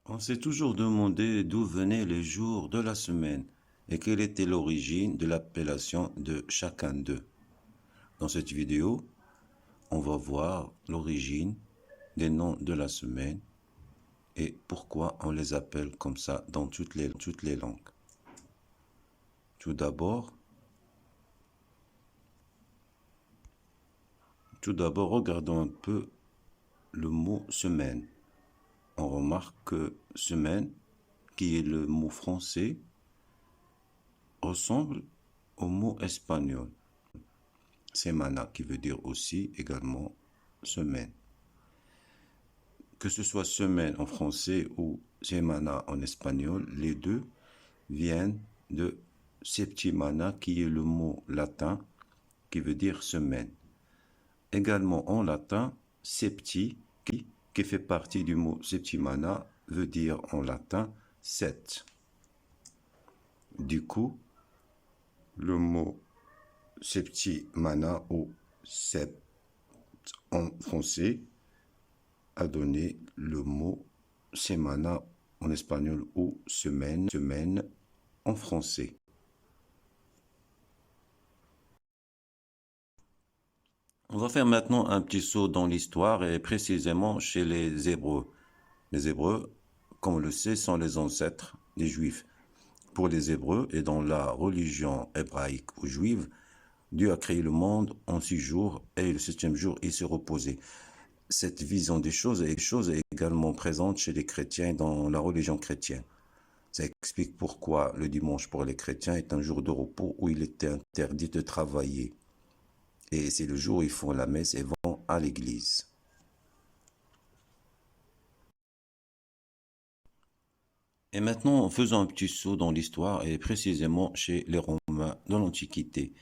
On s'est toujours demandé d'où venaient les jours de la semaine et quelle était l'origine de l'appellation de chacun d'eux. Dans cette vidéo, on va voir l'origine des noms de la semaine et pourquoi on les appelle comme ça dans toutes les langues. Tout d'abord, regardons un peu le mot semaine. On remarque que semaine, qui est le mot français, ressemble au mot espagnol. Semana, qui veut dire aussi également semaine. Que ce soit semaine en français ou semana en espagnol, les deux viennent de septimana, qui est le mot latin qui veut dire semaine. Également en latin, septi, qui fait partie du mot septimana, veut dire en latin 7. Du coup, le mot septimana ou sept en français a donné le mot semana en espagnol ou semaine en français. On va faire maintenant un petit saut dans l'histoire et précisément chez les Hébreux. Les Hébreux, comme on le sait, sont les ancêtres des Juifs. Pour les Hébreux et dans la religion hébraïque ou juive, Dieu a créé le monde en 6 jours et le 7e jour, il se reposait. Cette vision des choses est également présente chez les chrétiens dans la religion chrétienne. Ça explique pourquoi le dimanche pour les chrétiens est un jour de repos où il était interdit de travailler. Et c'est le jour où ils font la messe et vont à l'église. Et maintenant, faisons un petit saut dans l'histoire et précisément chez les Romains dans l'Antiquité.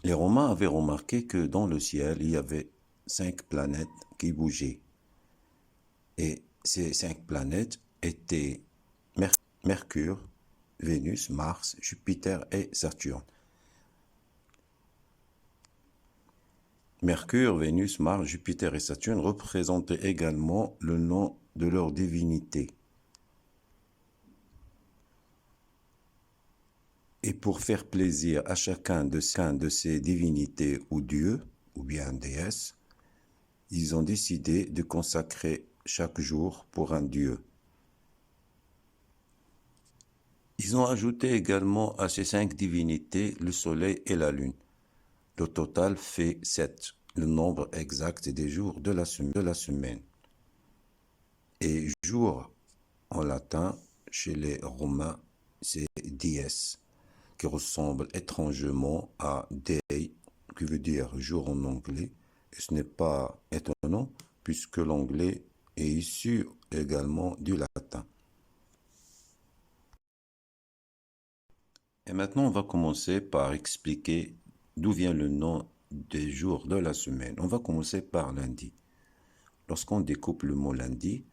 Les Romains avaient remarqué que dans le ciel, il y avait 5 planètes qui bougeaient. Et ces 5 planètes étaient Mercure, Vénus, Mars, Jupiter et Saturne. Mercure, Vénus, Mars, Jupiter et Saturne représentaient également le nom de leur divinité. Et pour faire plaisir à chacun de ces divinités ou dieux, ou bien déesses, ils ont décidé de consacrer chaque jour pour un dieu. Ils ont ajouté également à ces 5 divinités le soleil et la lune. Le total fait 7, le nombre exact des jours de la semaine. Et jour en latin, chez les Romains, c'est dies, qui ressemble étrangement à day, qui veut dire jour en anglais. Et ce n'est pas étonnant, puisque l'anglais est issu également du latin. Et maintenant, on va commencer par expliquer d'où vient le nom des jours de la semaine. On va commencer par lundi. Lorsqu'on découpe le mot lundi,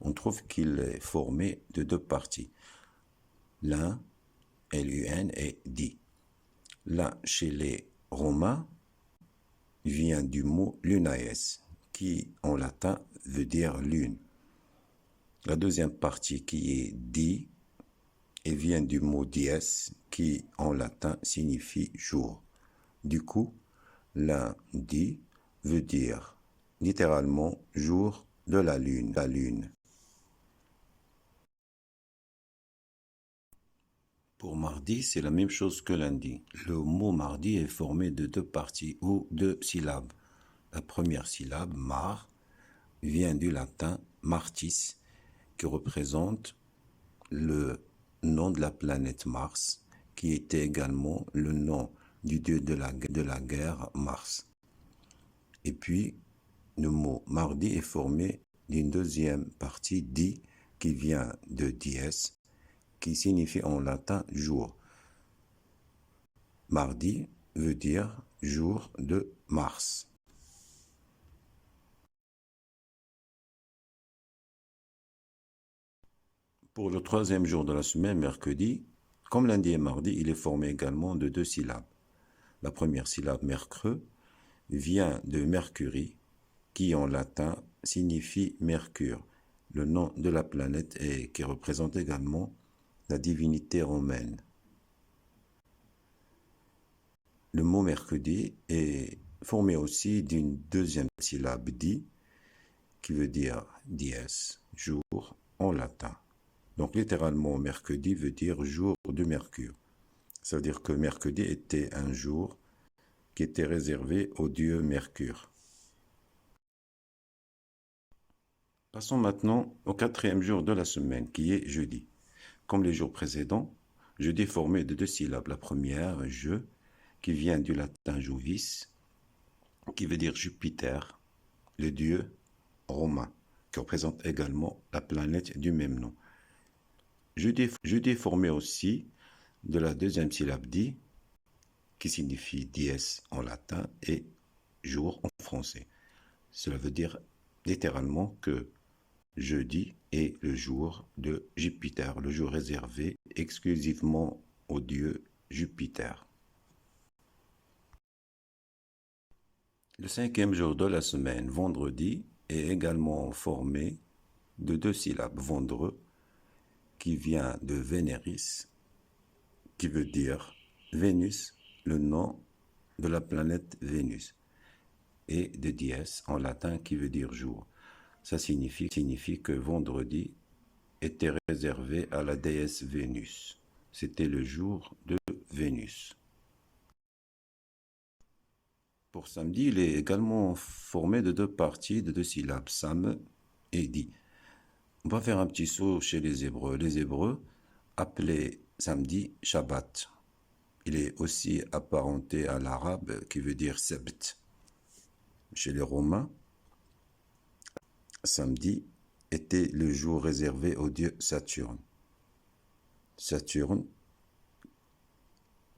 on trouve qu'il est formé de 2 parties. Lun, L-U-N, et di. Lun, chez les Romains, vient du mot lunaes, qui en latin veut dire lune. La deuxième partie qui est di, et vient du mot dies, qui en latin signifie jour. Du coup, lundi veut dire littéralement jour de la lune. Pour mardi, c'est la même chose que lundi. Le mot mardi est formé de 2 parties ou 2 syllabes. La première syllabe, mar, vient du latin martis, qui représente le nom de la planète Mars, qui était également le nom du dieu de la guerre Mars. Et puis, le mot mardi est formé d'une deuxième partie di, qui vient de dies, qui signifie en latin jour. Mardi veut dire jour de Mars. Pour le 3e jour de la semaine, mercredi, comme lundi et mardi, il est formé également de 2 syllabes. La première syllabe, mercreux, vient de Mercury, qui en latin signifie Mercure, le nom de la planète et qui représente également la divinité romaine. Le mot mercredi est formé aussi d'une deuxième syllabe di, qui veut dire dies, jour en latin. Donc littéralement, mercredi veut dire jour de Mercure. Ça veut dire que mercredi était un jour qui était réservé au dieu Mercure. Passons maintenant au quatrième jour de la semaine, qui est jeudi. Comme les jours précédents, jeudi est formé de deux syllabes. La première, je, qui vient du latin juvis, qui veut dire Jupiter, le dieu romain, qui représente également la planète du même nom. Jeudi est formé aussi de la deuxième syllabe di, qui signifie dies en latin et jour en français. Cela veut dire littéralement que jeudi est le jour de Jupiter, le jour réservé exclusivement au dieu Jupiter. Le cinquième jour de la semaine, vendredi, est également formé de deux syllabes, vendre, qui vient de Vénéris, qui veut dire Vénus, le nom de la planète Vénus, et de dies en latin qui veut dire jour. Ça signifie que vendredi était réservé à la déesse Vénus. C'était le jour de Vénus. Pour samedi, il est également formé de deux parties, de deux syllabes, sam et di. On va faire un petit saut chez les Hébreux. Les Hébreux appelaient samedi Shabbat. Il est aussi apparenté à l'arabe qui veut dire sebt. Chez les Romains, samedi était le jour réservé au dieu Saturne. Saturne,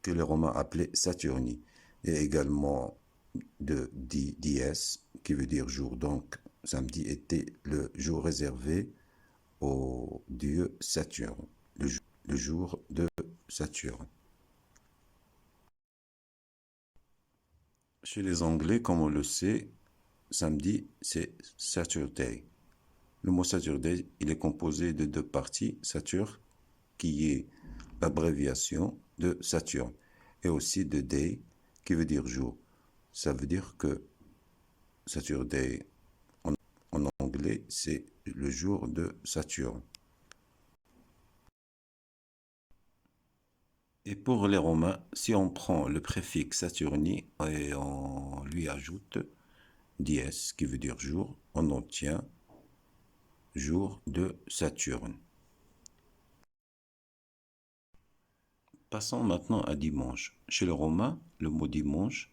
que les Romains appelaient Saturni, et également de dies, qui veut dire jour. Donc, samedi était le jour réservé au dieu Saturne, le jour de Saturne. Chez les Anglais, comme on le sait, samedi, c'est Saturday. Le mot Saturday, il est composé de deux parties, Saturn, qui est l'abréviation de Saturne, et aussi de day, qui veut dire jour. Ça veut dire que Saturday, en anglais, c'est le jour de Saturne. Et pour les Romains, si on prend le préfixe Saturni et on lui ajoute dies, qui veut dire jour, on obtient jour de Saturne. Passons maintenant à dimanche. Chez les Romains, le mot dimanche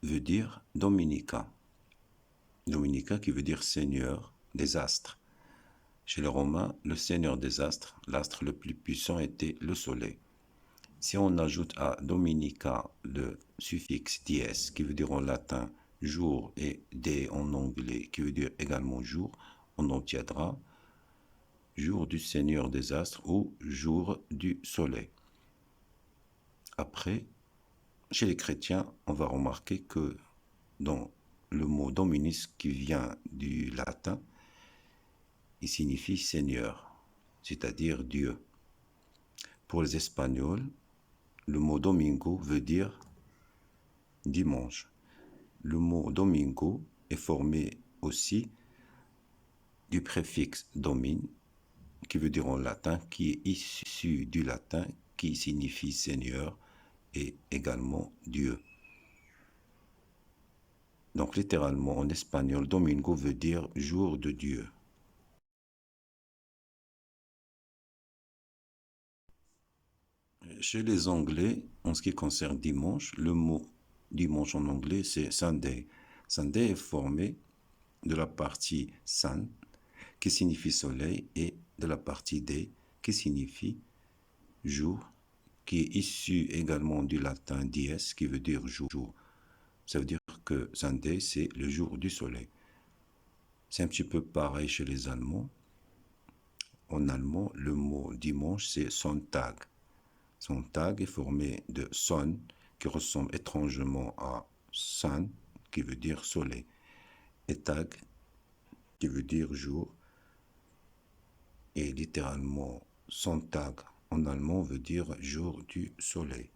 veut dire Dominica. Dominica qui veut dire Seigneur des astres. Chez les Romains, le Seigneur des astres, l'astre le plus puissant était le Soleil. Si on ajoute à Dominica le suffixe dies, qui veut dire en latin jour, et day en anglais, qui veut dire également jour, on obtiendra jour du Seigneur des astres ou jour du Soleil. Après, chez les chrétiens, on va remarquer que dans le mot dominus qui vient du latin, il signifie Seigneur, c'est-à-dire Dieu. Pour les Espagnols, le mot domingo veut dire dimanche. Le mot domingo est formé aussi du préfixe domin, qui veut dire en latin, qui est issu du latin, qui signifie Seigneur et également Dieu. Donc littéralement en espagnol, domingo veut dire jour de Dieu. Chez les Anglais, en ce qui concerne dimanche, le mot dimanche en anglais, c'est Sunday. Sunday est formé de la partie sun, qui signifie soleil, et de la partie day, qui signifie jour, qui est issu également du latin dies, qui veut dire jour. Ça veut dire que Sunday, c'est le jour du soleil. C'est un petit peu pareil chez les Allemands. En allemand, le mot dimanche, c'est Sonntag. Sonntag est formé de Sonn, qui ressemble étrangement à Sun, qui veut dire soleil, et Tag, qui veut dire jour, et littéralement Sonntag en allemand veut dire jour du soleil.